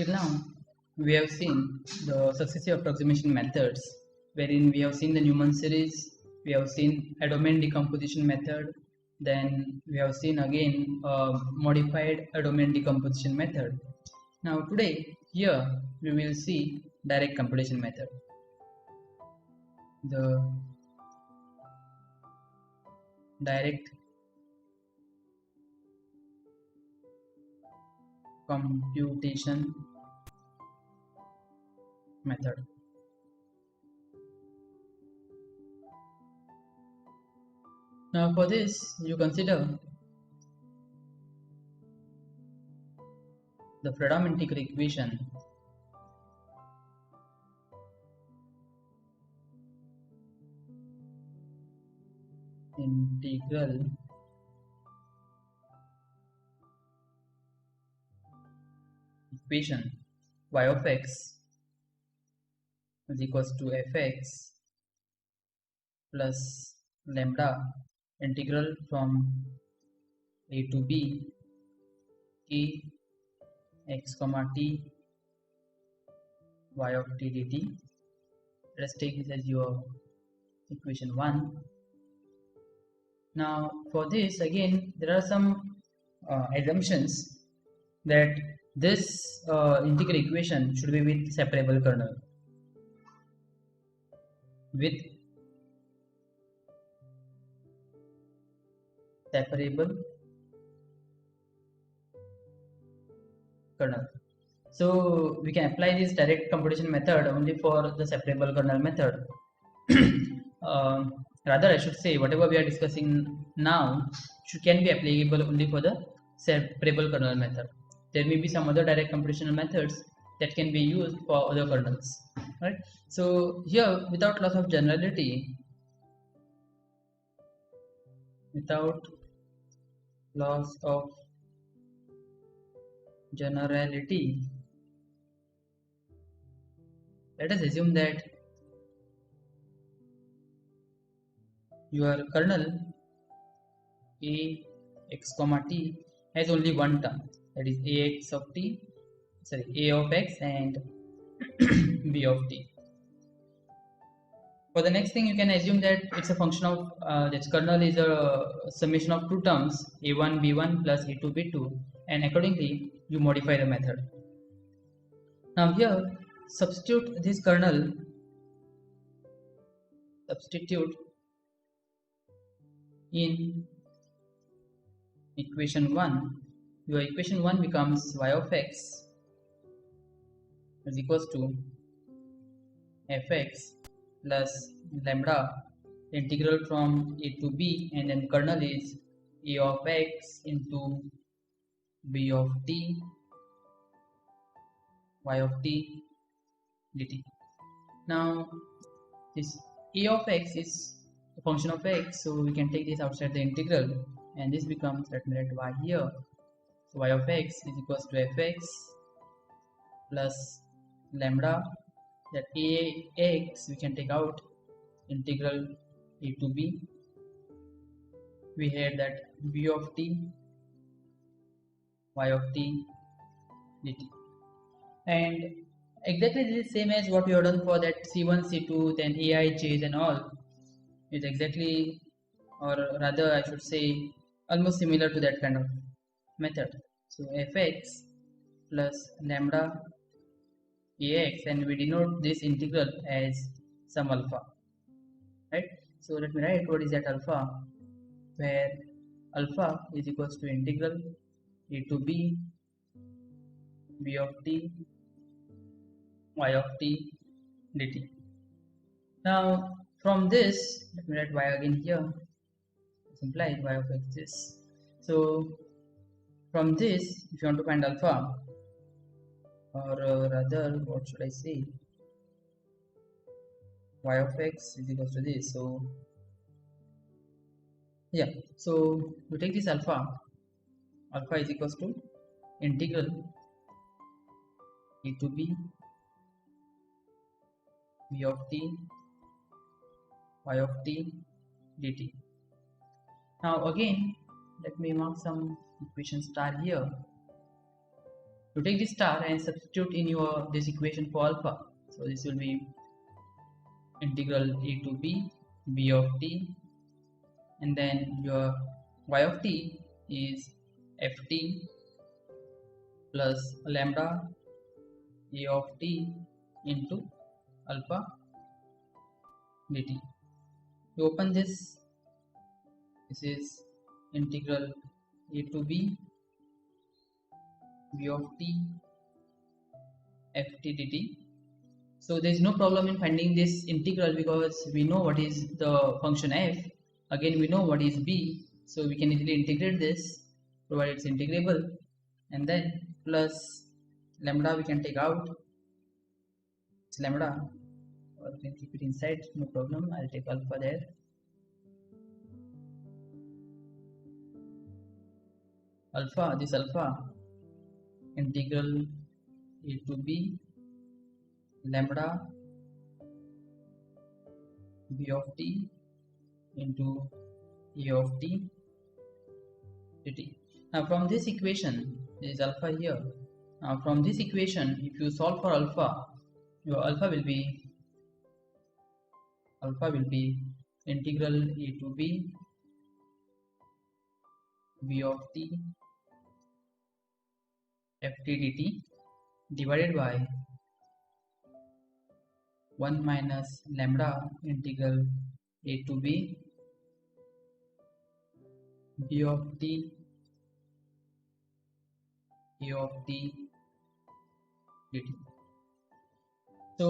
Till now, we have seen the successive approximation methods, wherein we have seen the Newman series, we have seen a domain decomposition method, then we have seen again a modified a domain decomposition method. Now today, here we will see direct computation method. The direct computation method. Now for this, you consider the Freedom integral equation equation y of x is equals to fx plus lambda integral from a to b k x comma t y of t dt. Let us take this as your equation 1. Now for this, again there are some assumptions that this integral equation should be with separable kernel. With separable kernel. So we can apply this direct computation method only for the separable kernel method. Rather, I should say, whatever we are discussing now can be applicable only for the separable kernel method. There may be some other direct computational methods that can be used for other kernels, right? So here, without loss of generality, let us assume that your kernel a x comma t has only one term, that is a of x and b of t. For the next thing, you can assume that it's a function of this kernel is a summation of two terms, a1 b1 plus a2 b2, and accordingly you modify the method. Now here, substitute this kernel, in equation 1. Your equation 1 becomes y of x is equals to fx plus lambda integral from a to b, and then kernel is a of x into b of t y of t dt. Now this a of x is a function of x, so we can take this outside the integral, and this becomes, let me write y here, so y of x is equals to fx plus lambda, that ax we can take out, integral a to b, we had that b of t y of t dt. And exactly this is same as what we have done for that c1 c2, then ai j's and all. It's exactly, or rather I should say, almost similar to that kind of method. So fx plus lambda ax, and we denote this integral as some alpha, right? So let me write what is that alpha, where alpha is equals to integral a to b b of t y of t dt. Now from this, let me write y again here, it's implied y of x this. So from this, if you want to find alpha, or rather what should I say, y of x is equals to this. So yeah, so we take this alpha is equals to integral a to b b of t y of t dt. Now again, let me mark some equation star here. You take this star and substitute in your this equation for alpha. So this will be integral a to b of t, and then your y of t is ft plus lambda a of t into alpha dt. You open this is integral a to b of t ft dt. So there is no problem in finding this integral because we know what is the function f. Again, we know what is b, so we can easily integrate this provided it's integrable, and then plus lambda we can take out. It's lambda, or we can keep it inside, no problem. I'll take alpha there. Alpha, this alpha integral a to b lambda b of t into a of t dt. Now from this equation, there is alpha here. Now from this equation, if you solve for alpha, your alpha will be integral a to b of t ft dt divided by 1 minus lambda integral a to b of t a of t dt. So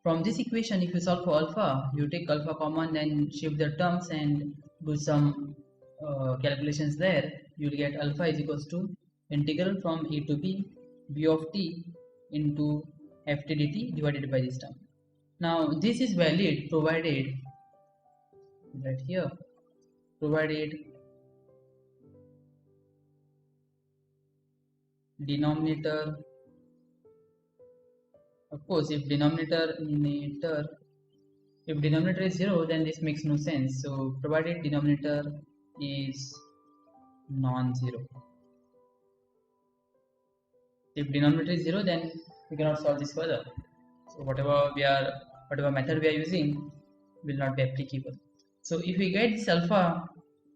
from this equation, if you solve for alpha, you take alpha common, then shift the terms and do some calculations there. You will get alpha is equals to integral from a to b of t into ft dt divided by this term. Now this is valid provided right here, provided denominator, of course if denominator is 0, then this makes no sense. So provided denominator is non-zero. If denominator is 0, then we cannot solve this further. So whatever method we are using will not be applicable. So if we get this alpha,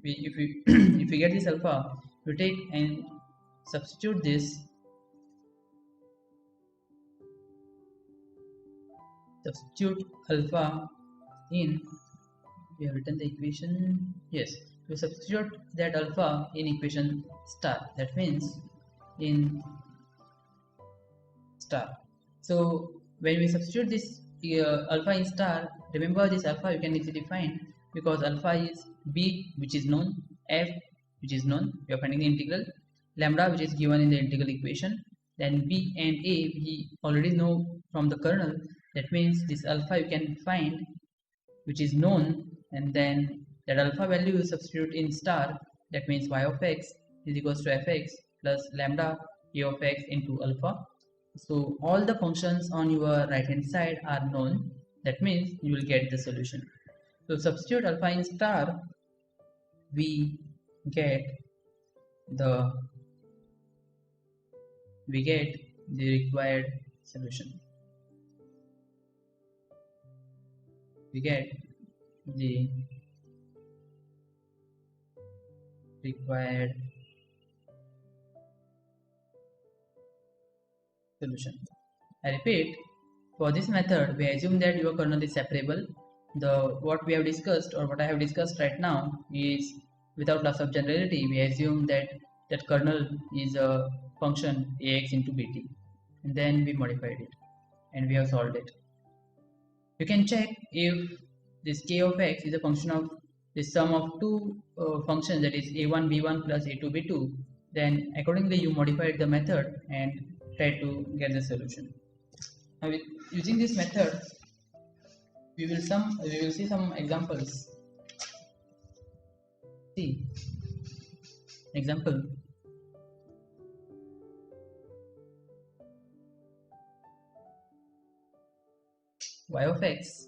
if we get this alpha, we take and substitute this. Substitute alpha in. We have written the equation. Yes, we substitute that alpha in equation star. That means in star. So when we substitute this alpha in star, remember this alpha you can easily find because alpha is b, which is known, f, which is known, we are finding the integral, lambda, which is given in the integral equation, then b and a we already know from the kernel. That means this alpha you can find, which is known, and then that alpha value you substitute in star. That means y of x is equals to fx plus lambda a of x into alpha. So all the functions on your right hand side are known. That means you will get the solution. So substitute alpha in star, we get the required solution. We get the required solution. I repeat, for this method we assume that your kernel is separable. What we have discussed, or what I have discussed right now, is without loss of generality. We assume that kernel is a function ax into bt, and then we modified it and we have solved it. You can check if this k of x is a function of the sum of two functions, that is a1 b1 plus a2 b2. Then accordingly you modified the method and try to get the solution. Now using this method, we will see some examples. See example. Y of x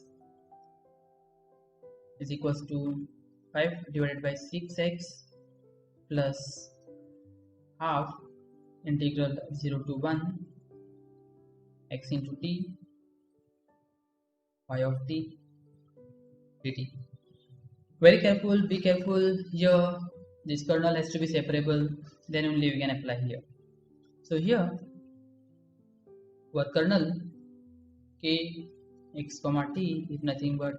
is equals to 5 divided by 6x plus half integral 0 to 1 x into t y of t dt. Very careful, be careful here. This kernel has to be separable, then only we can apply here. So here our kernel k x comma t is nothing but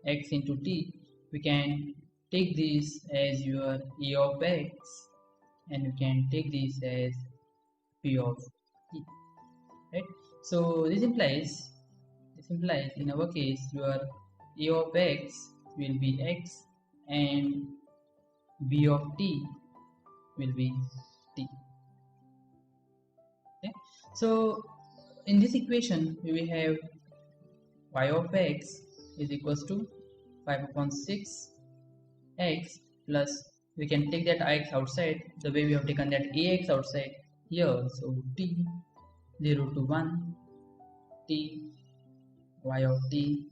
x into t. We can take this as your e of x, and we can take this as p of t, right? So this implies in our case your e of x will be x and b of t will be t. Okay? So in this equation we have y of x is equals to 5 upon 6 x plus, we can take that x outside the way we have taken that ax outside here. So t 0 to 1 t y of t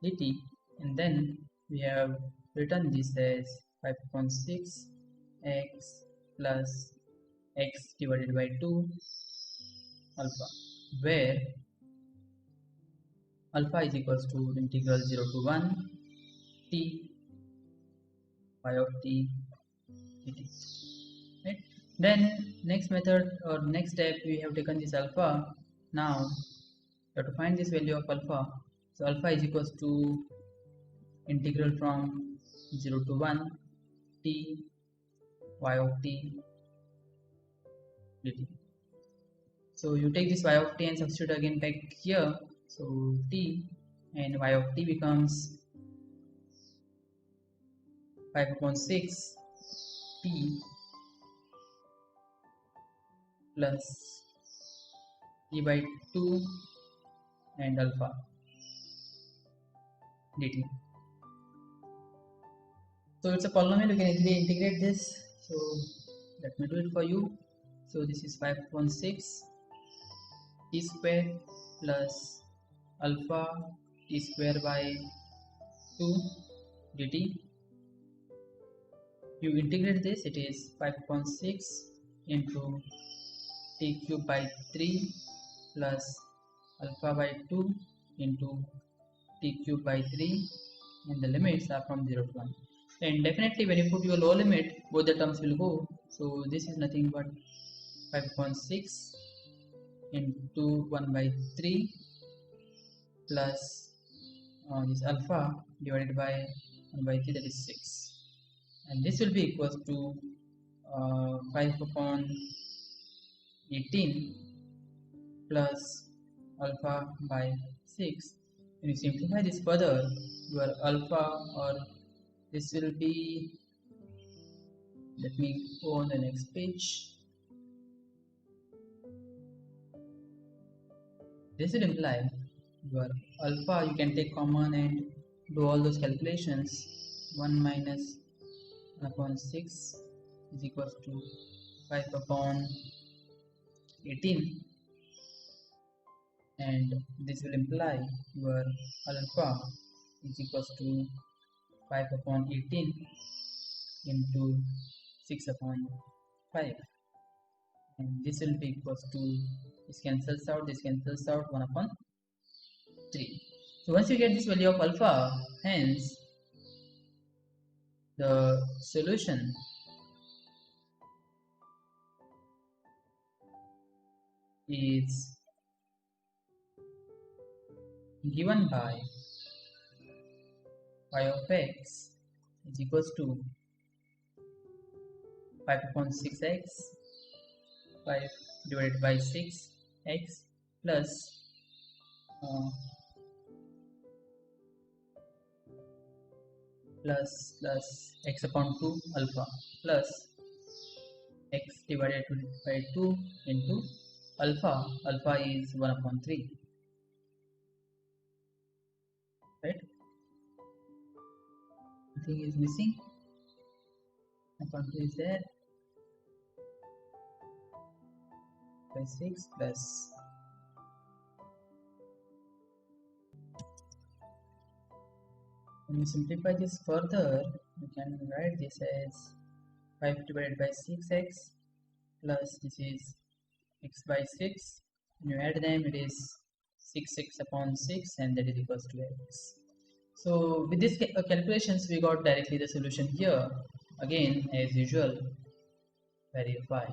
dt, and then we have written this as 5 upon 6 x plus x divided by 2 alpha, where alpha is equals to integral 0 to 1 t y of t dt, right? Then next method or next step, we have taken this alpha. Now we have to find this value of alpha. So alpha is equals to integral from 0 to 1 t y of t dt. So you take this y of t and substitute again back here. So t and y of t becomes 5 upon 6 t plus e by 2 and alpha dt. So it's a polynomial, you can easily integrate this. So let me do it for you. So this is 5 upon 6 t square plus alpha t square by 2 dt. You integrate this, it is 5 upon 6 into t cube by 3 plus alpha by 2 into t cube by 3, and the limits are from 0 to 1. And definitely when you put your lower limit, both the terms will go. So this is nothing but 5 upon 6 into 1 by 3 plus this alpha divided by 1 by 3, that is 6, and this will be equals to 5 upon 18 plus alpha by 6. When you simplify this further, your alpha, or this will be, let me go on the next page. This will imply your alpha, you can take common and do all those calculations. 1 minus 1 upon 6 is equals to 5 upon 18, and this will imply your alpha is equals to 5 upon 18 into 6 upon 5, and this will be equals to, this cancels out, 1 upon 3. So once you get this value of alpha, hence the solution is given by y of x is equals to 5 upon 6x, 5 divided by 6x plus x upon 2 alpha plus x divided by 2 into alpha. Alpha is 1 upon 3, right? Nothing is missing. Upon 2 is there, by 6 plus when you simplify this further, you can write this as 5 divided by 6x plus this is x by 6. When you add them, it is 6 upon 6, and that is equals to x. So with this calculations, we got directly the solution here. Again, as usual, verify.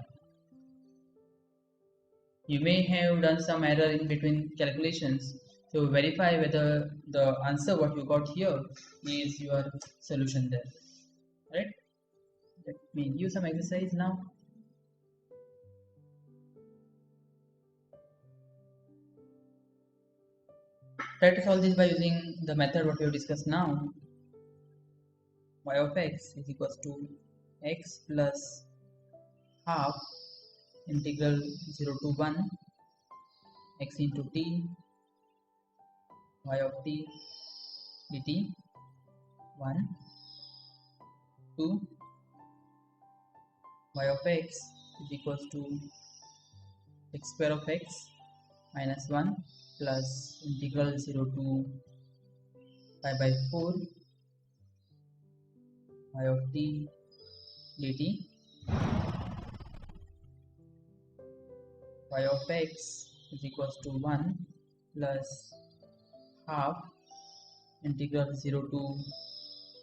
You may have done some error in between calculations, so verify whether the answer what you got here is your solution there. Right? Let me give some exercise now. Try to solve this by using the method what we have discussed now. Y of x is equals to x plus half integral 0 to 1 x into t y of t dt 1 2 y of x is equals to x square of x minus 1 plus integral 0 to pi by 4 y of t dt y of x is equals to 1 plus half integral 0 to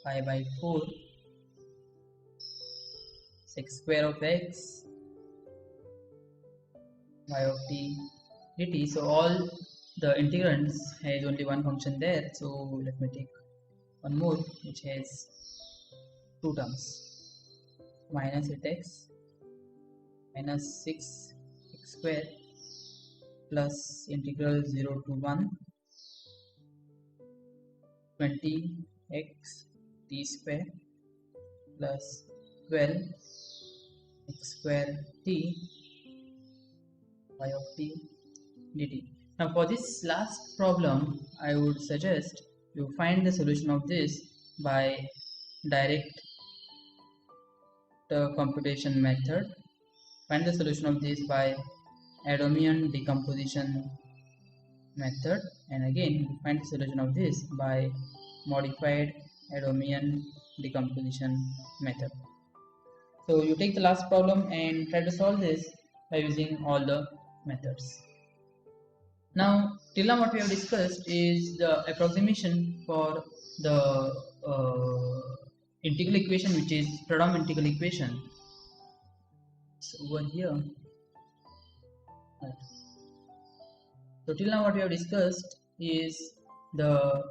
pi by 4 x square of x y of t dt. So all the integrands has only one function there, so let me take one more which has two terms, minus 8x minus 6 x square plus integral 0 to 1 20 x t square plus 12 x square t y of t dt. Now for this last problem, I would suggest you find the solution of this by direct computation method. Find the solution of this by Adamian decomposition method, and again find the solution of this by modified Adamian decomposition method. So you take the last problem and try to solve this by using all the methods. Now till now what we have discussed is the approximation for the integral equation, which is Fredholm integral equation. So over here, right. So till now what we have discussed is the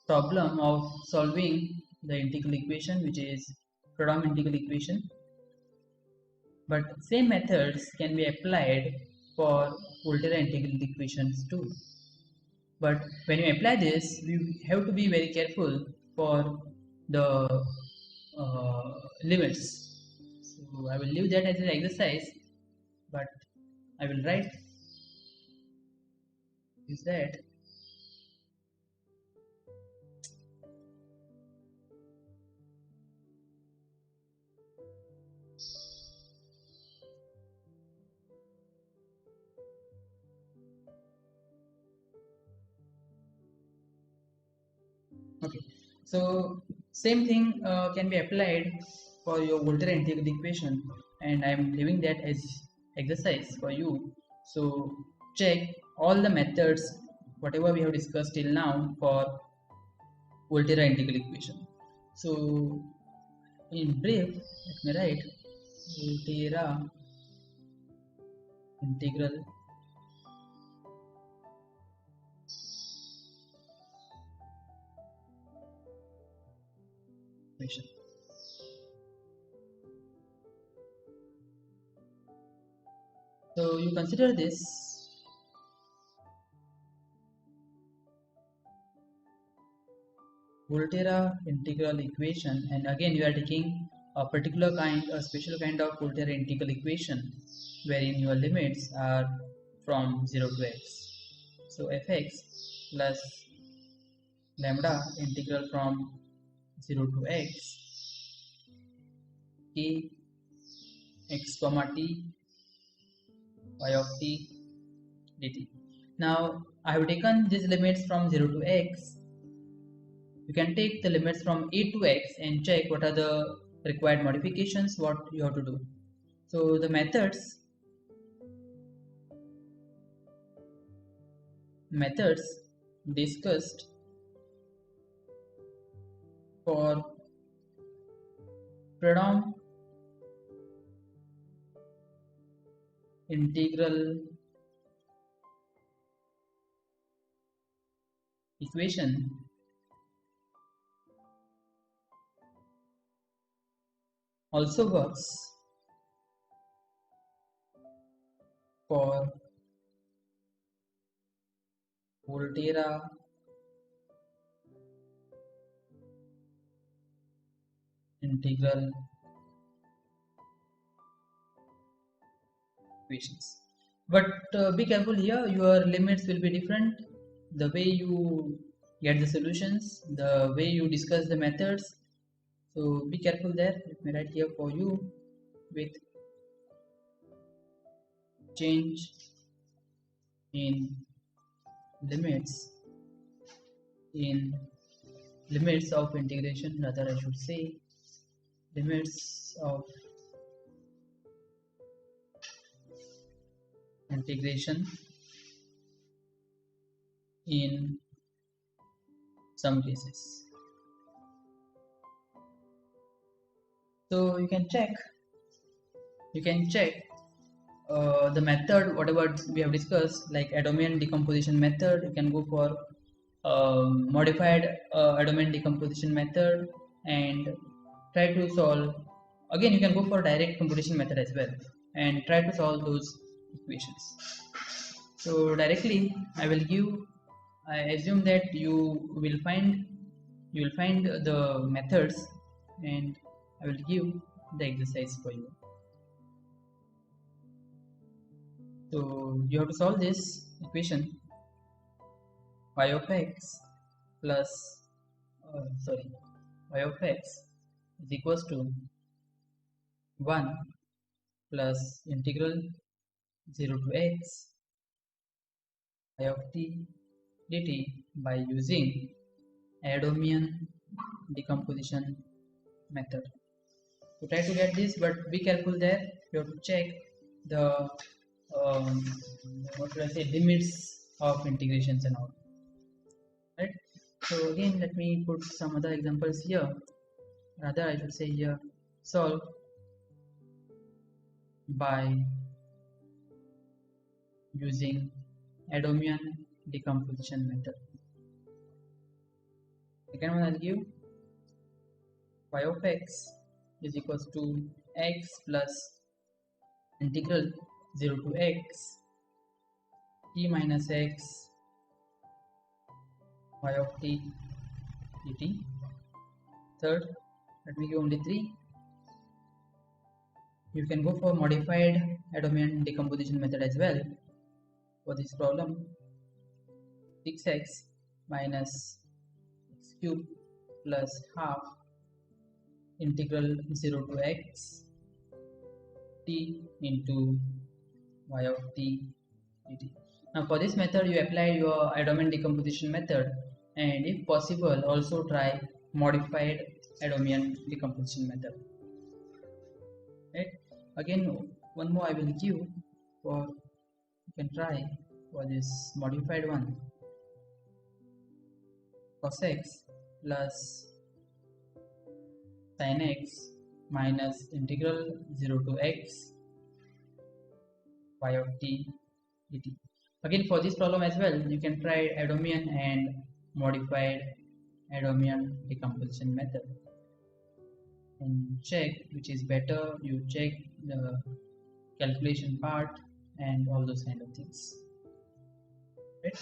problem of solving the integral equation, which is Fredholm integral equation. But same methods can be applied for Volterra integral equations too. But when you apply this, we have to be very careful for the limits. So I will leave that as an exercise, but I will write is that okay. So same thing can be applied for your Volterra integral equation, and I am leaving that as exercise for you. So check all the methods whatever we have discussed till now for Volterra integral equation. So in brief, let me write Volterra integral equation. So you consider this Volterra integral equation, and again you are taking a particular kind, a special kind of Volterra integral equation, wherein your limits are from 0 to x. So fx plus lambda integral from 0 to x t x comma t y of t dt. Now I have taken these limits from 0 to x. You can take the limits from a to x and check what are the required modifications, what you have to do. So the methods methods discussed for Pradom integral equation also works for Volterra integral equations. But be careful here, your limits will be different. The way you get the solutions, the way you discuss the methods. So be careful there. Let me write here for you with change in limits of integration, rather I should say limits of integration in some cases. So you can check the method whatever we have discussed, like Adamian decomposition method. You can go for modified Adamian decomposition method and try to solve. Again, you can go for direct computation method as well and try to solve those equations. So directly I assume that you will find the methods, and I will give the exercise for you. So you have to solve this equation y of x plus y of x is equals to 1 plus integral 0 to x y of t dt by using Adamian decomposition method. So try to get this, but be careful there. You have to check the limits of integrations and all. Right. So again, let me put some other examples here. Rather, I should say here, solve by using Adamian decomposition method. Second one, I'll give y of x is equals to x plus integral 0 to x t minus x y of t dt. Third, let me give only 3. You can go for modified Adamian decomposition method as well. For this problem, 6x minus x cube plus half integral 0 to x t into y of t dt. Now for this method you apply your Adamian decomposition method, and if possible also try modified Adamian decomposition method. Right? Again, one more I will give for, you can try for this modified one, cos x plus sin x minus integral 0 to x y of t dt. Again, for this problem as well, you can try Adamian and modified Adamian decomposition method and check which is better. You check the calculation part and all those kind of things. Right?